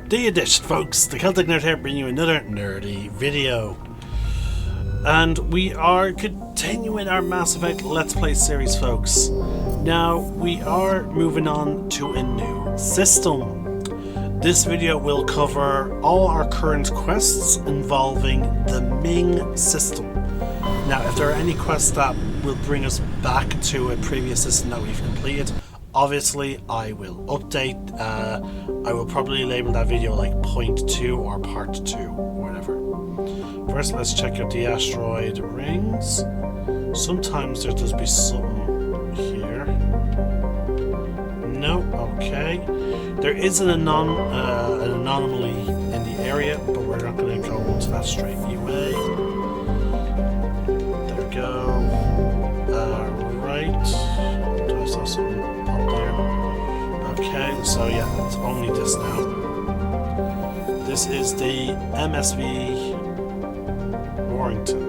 Do you dish, folks? The Celtic Nerd here, bringing you another nerdy video. And we are continuing our Mass Effect Let's Play series, folks. Now, we are moving on to a new system. This video will cover all our current quests involving the Ming system. Now, if there are any quests that will bring us back to a previous system that we've completed, obviously I will update. I will probably label that video like point 2 or part 2 or whatever. First, let's check out the asteroid rings. Sometimes there does be something here. No, okay. There is an anomaly in the area, but we're not going to go into that straight away. There we go. Right. Do I saw something up there? Okay, so yeah, it's only this now. This is the MSV Warrington.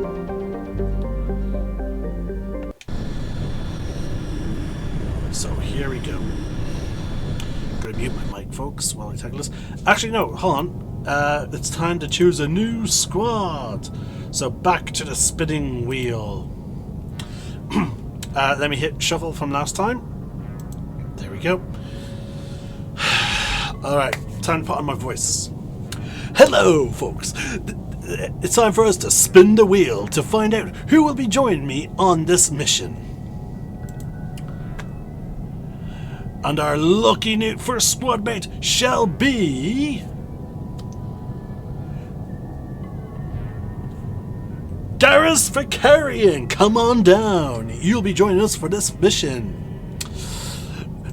So here we go. I'm gonna mute my mic, folks, while I tackle this. Actually, no, hold on. It's time to choose a new squad. So back to the spinning wheel. Let me hit shuffle from last time. There we go. Alright, time to put on my voice. Hello, folks. It's time for us to spin the wheel to find out who will be joining me on this mission. And our lucky new first squad mate shall be... Garrus Vicarian, come on down. You'll be joining us for this mission.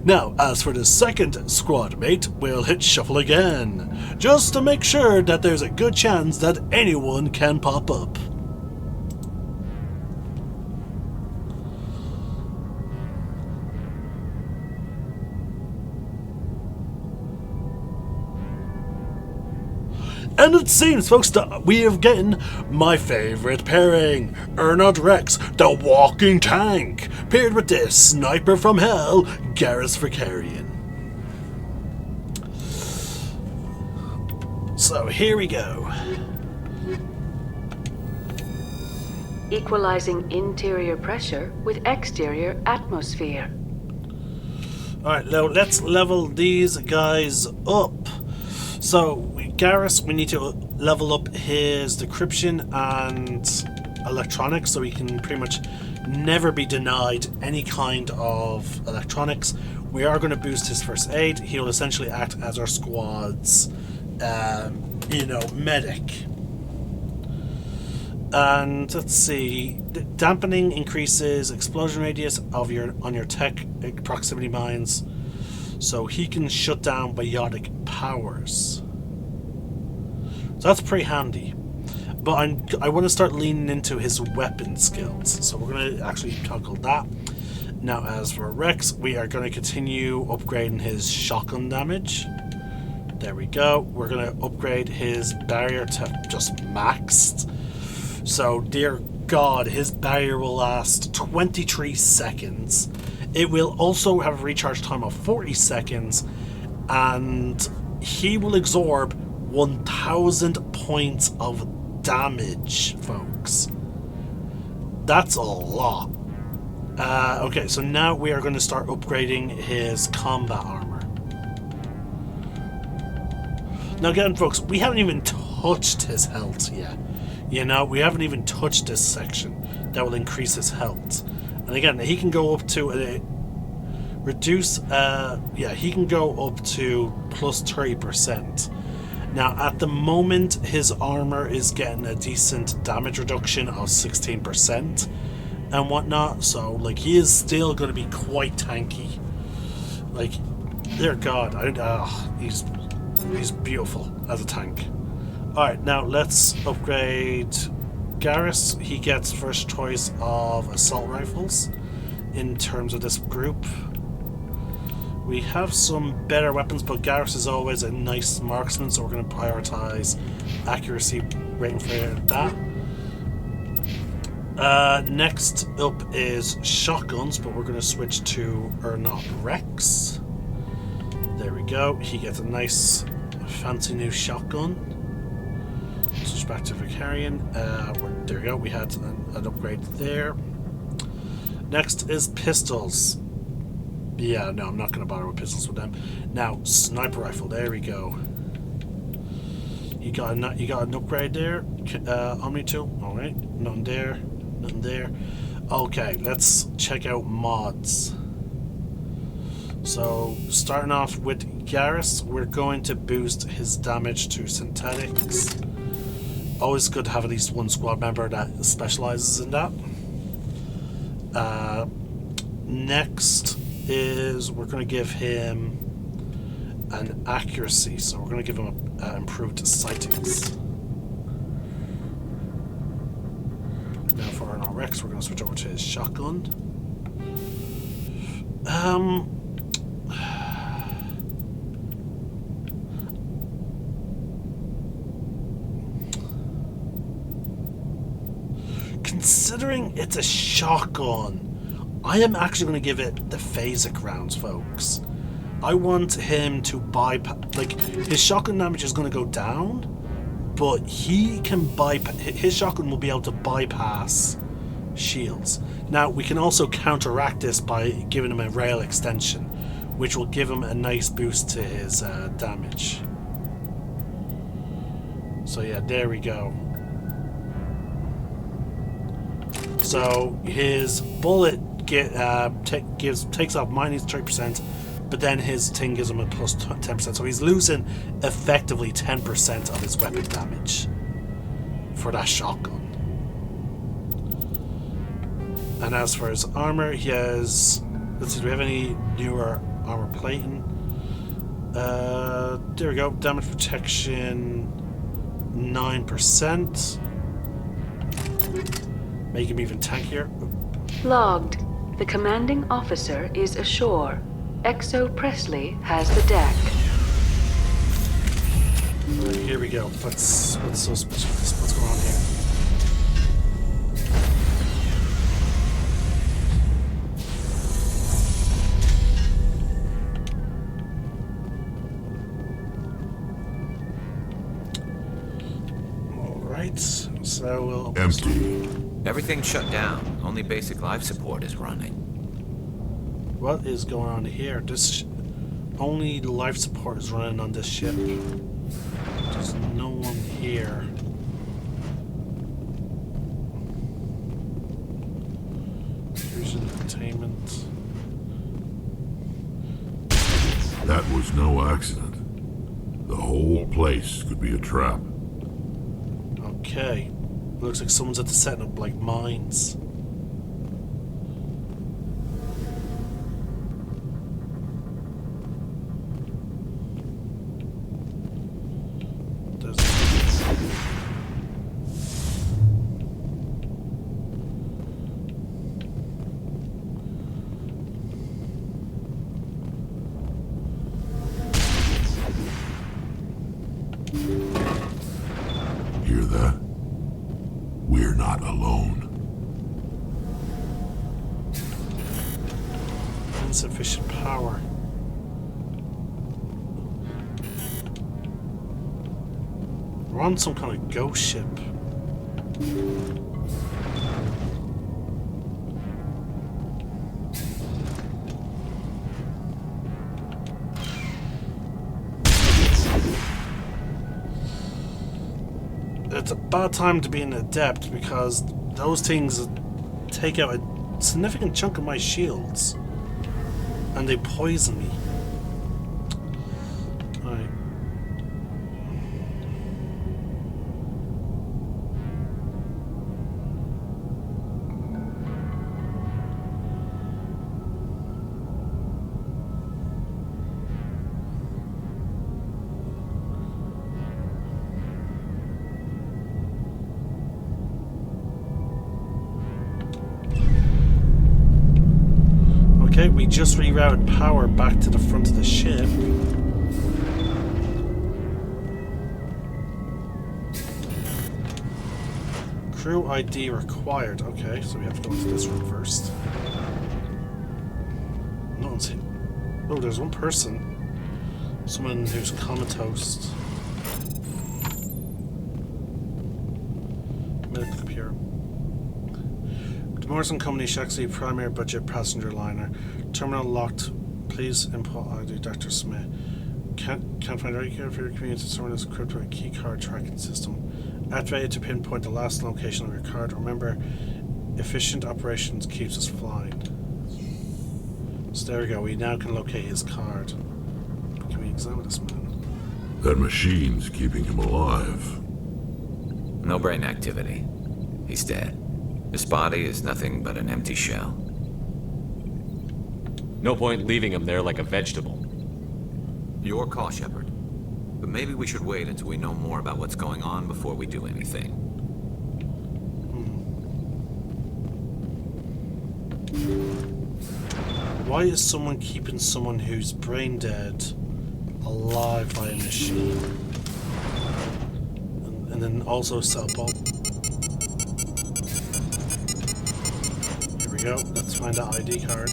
Now, as for the second squad mate, we'll hit shuffle again, just to make sure that there's a good chance that anyone can pop up. And it seems, folks, that we have gotten my favourite pairing. Ernod Rex, the walking tank, paired with this sniper from hell, Garrus Vicarian. So here we go. Equalizing interior pressure with exterior atmosphere. Alright, now let's level these guys up. So, Garrus, we need to level up his decryption and electronics so he can pretty much never be denied any kind of electronics. We are going to boost his first aid. He'll essentially act as our squad's, medic. And let's see, dampening increases explosion radius of on your tech proximity mines, so he can shut down biotic powers. So that's pretty handy. But I want to start leaning into his weapon skills, so we're going to actually tackle that. Now, as for Rex, we are going to continue upgrading his shotgun damage. There we go. We're going to upgrade his barrier to just maxed. So, dear God, his barrier will last 23 seconds. It will also have a recharge time of 40 seconds, and he will absorb 1,000 points of damage, folks. That's a lot. Okay, so now we are going to start upgrading his combat armor. Now again, folks, we haven't even touched his health yet. You know, we haven't even touched this section that will increase his health. And again, he can go up to he can go up to plus 30%. Now, at the moment, his armor is getting a decent damage reduction of 16% and whatnot. So, like, he is still going to be quite tanky. Like, dear God, he's beautiful as a tank. Alright, now let's upgrade Garrus. He gets first choice of assault rifles in terms of this group. We have some better weapons, but Garrus is always a nice marksman, so we're going to prioritize accuracy, waiting for that. Next up is shotguns, but we're going to switch to Ernod Rex. There we go. He gets a nice Fancy new shotgun. Switch back to Vicarian. There we go. We had an upgrade there. Next is pistols. Yeah, no, I'm not going to bother with pistols with them. Now, sniper rifle. There we go. You got an upgrade there. Omni tool. All right. Nothing there. Nothing there. Okay, let's check out mods. So, starting off with Garrus, we're going to boost his damage to synthetics. Always good to have at least one squad member that specializes in that. Next is we're going to give him an accuracy, so we're going to give him improved sightings. Now for our RX, we're going to switch over to his shotgun. Considering it's a shotgun, I am actually going to give it the phasic rounds, folks. I want him to bypass, like, his shotgun damage is going to go down, but he can bypass, his shotgun will be able to bypass shields. Now, we can also counteract this by giving him a rail extension, which will give him a nice boost to his damage. So yeah, there we go. So his bullet takes off minus 30%, but then his thing gives him a plus 10%. So he's losing effectively 10% of his weapon damage for that shotgun. And as for his armor, he has. Let's see, do we have any newer armor plating? There we go. Damage protection 9%. Make him even tankier. Logged. The commanding officer is ashore. Exo Presley has the deck. Right, here we go. What's so special? What's going on here? All right. So we'll empty. Everything's shut down. Only basic life support is running. What is going on here? Only life support is running on this ship. There's no one here. Fusion containment. That was no accident. The whole place could be a trap. Okay. Looks like someone's at the setting up like mines. Hear that? We're not alone. Insufficient power. We're on some kind of ghost ship. It's a bad time to be an adept because those things take out a significant chunk of my shields and they poison me. Alright. Okay, we just rerouted power back to the front of the ship. Crew ID required. Okay, so we have to go into this room first. No one's here. Oh, there's one person. Someone who's comatose. Medical computer. The Morrison Company Shaxley primary budget passenger liner. Terminal locked. Please input ID Dr. Smith. Can't find right here for your community. Someone is equipped with a key card tracking system. Activate it to pinpoint the last location of your card. Remember, efficient operations keeps us flying. So there we go. We now can locate his card. Can we examine this man? That machine's keeping him alive. No brain activity. He's dead. His body is nothing but an empty shell. No point leaving him there like a vegetable. Your call, Shepard. But maybe we should wait until we know more about what's going on before we do anything. Why is someone keeping someone who's brain dead alive by a machine? And then also set a bomb. Here we go. Let's find that ID card.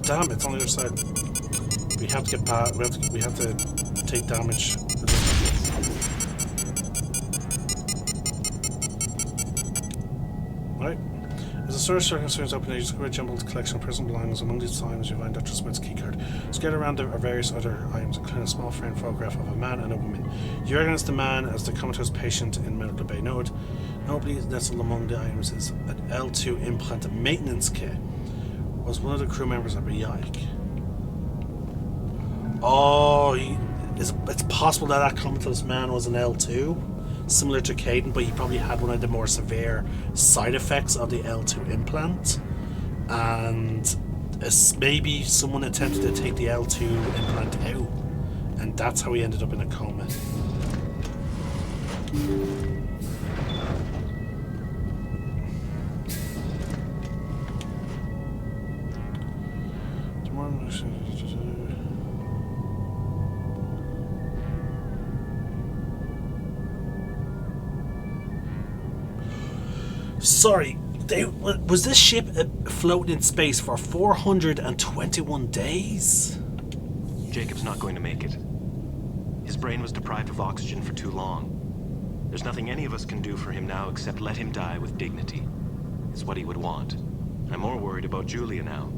Damn, it's on the other side. We have to get back. We have to take damage. Right. As a search concerns open age, discover a jumbled collection of personal belongings. Among these items, you find Dr. Smith's keycard. Scattered around there are various other items, including a small framed photograph of a man and a woman. You recognize the man as the comatose patient in medical bay. Notably nestled among the items is an L2 implant maintenance kit. Was one of the crew members a Biotic? Oh, it's possible that comatose man was an L2, similar to Caden, but he probably had one of the more severe side effects of the L2 implant, and maybe someone attempted to take the L2 implant out, and that's how he ended up in a coma. Sorry, was this ship floating in space for 421 days? Jacob's not going to make it. His brain was deprived of oxygen for too long. There's nothing any of us can do for him now except let him die with dignity. It's what he would want. I'm more worried about Julia now.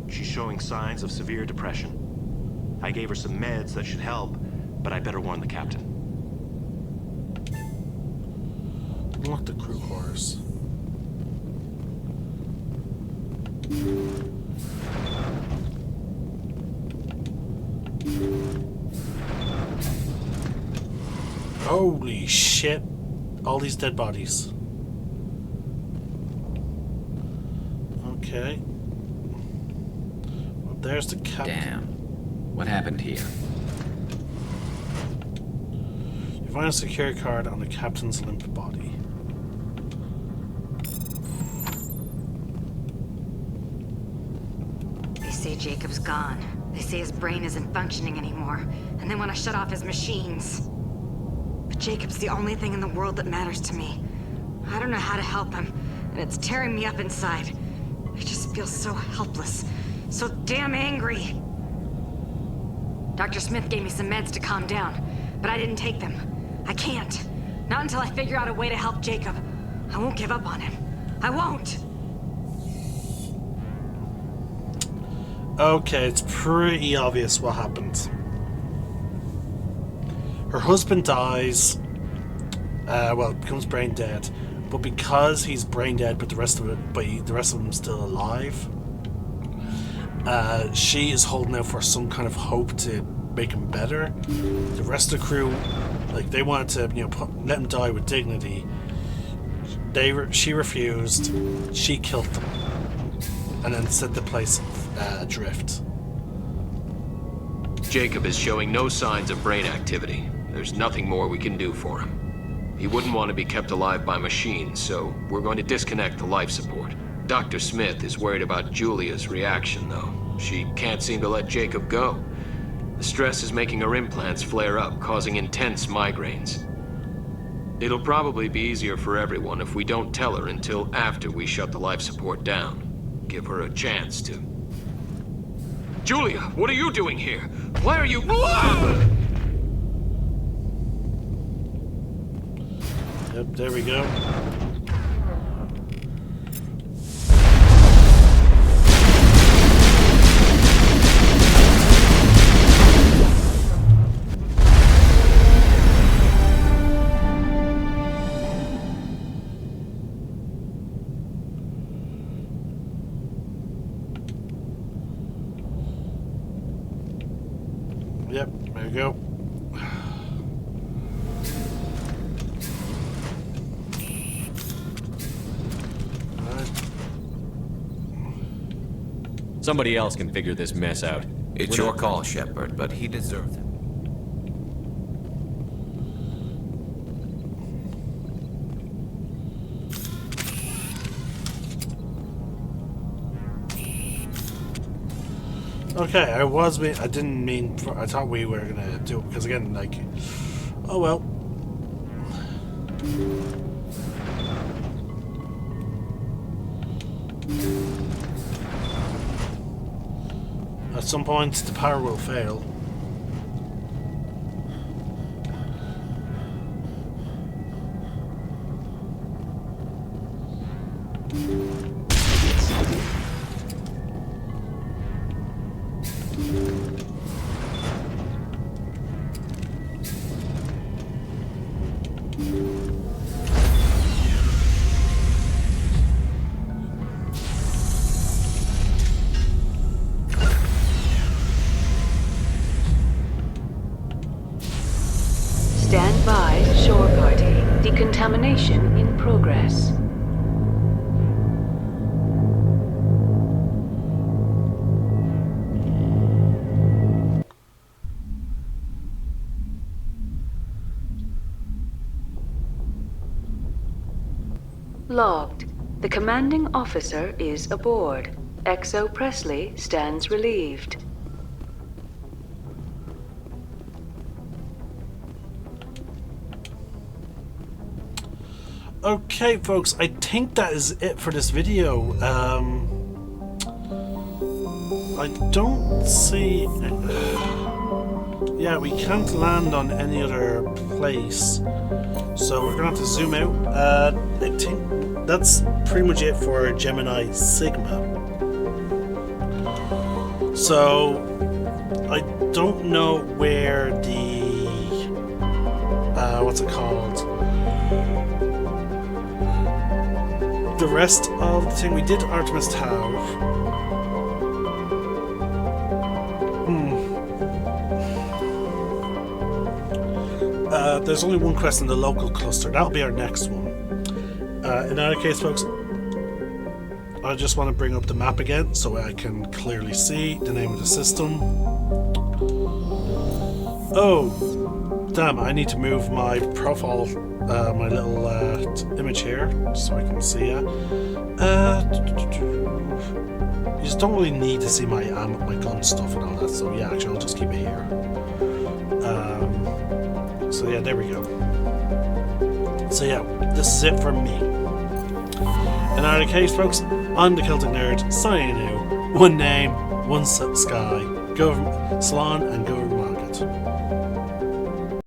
She's showing signs of severe depression. I gave her some meds that should help, but I better warn the captain. Unlock the crew quarters. Holy shit. All these dead bodies. Okay. Well, there's the captain. Damn. What happened here? You find a security card on the captain's limp body. They say Jacob's gone. They say his brain isn't functioning anymore, and they want to shut off his machines. But Jacob's the only thing in the world that matters to me. I don't know how to help him, and it's tearing me up inside. I just feel so helpless, so damn angry. Dr. Smith gave me some meds to calm down, but I didn't take them. I can't. Not until I figure out a way to help Jacob. I won't give up on him. I won't! Okay, it's pretty obvious what happened. Her husband dies, becomes brain dead, but because he's brain dead, but the rest of them still alive, she is holding out for some kind of hope to make him better. The rest of the crew, they wanted to, let him die with dignity. She refused. She killed them, and then set the place adrift. Jacob is showing no signs of brain activity. There's nothing more we can do for him. He wouldn't want to be kept alive by machines, so we're going to disconnect the life support. Dr. Smith is worried about Julia's reaction, though. She can't seem to let Jacob go. The stress is making her implants flare up, causing intense migraines. It'll probably be easier for everyone if we don't tell her until after we shut the life support down. Give her a chance to... Julia, what are you doing here? Why are you... Yep, there we go. Yep, there you go. Somebody else can figure this mess out. It's your call, Shepard, but he deserves it. Okay, I didn't mean for, I thought we were gonna do it because again, like, oh well. At some point, the power will fail. Stand by, shore party. Decontamination in progress. Logged. The commanding officer is aboard. XO Presley stands relieved. Okay, folks, I think that is it for this video. I don't see... yeah, we can't land on any other place, so we're gonna have to zoom out. I think that's pretty much it for Gemini Sigma. So, I don't know where the... what's it called? The rest of the thing we did Artemis Tau. There's only one quest in the local cluster. That'll be our next one. In either case, folks, I just want to bring up the map again so I can clearly see the name of the system. Oh, damn! I need to move my profile. My little image here, so I can see it. You just don't really need to see my gun stuff and all that, so yeah, actually I'll just keep it here. So yeah, there we go. So yeah, this is it from me. In either case, folks, I'm the Celtic Nerd, signing out. One name, one sky, go over Salon and go over Market.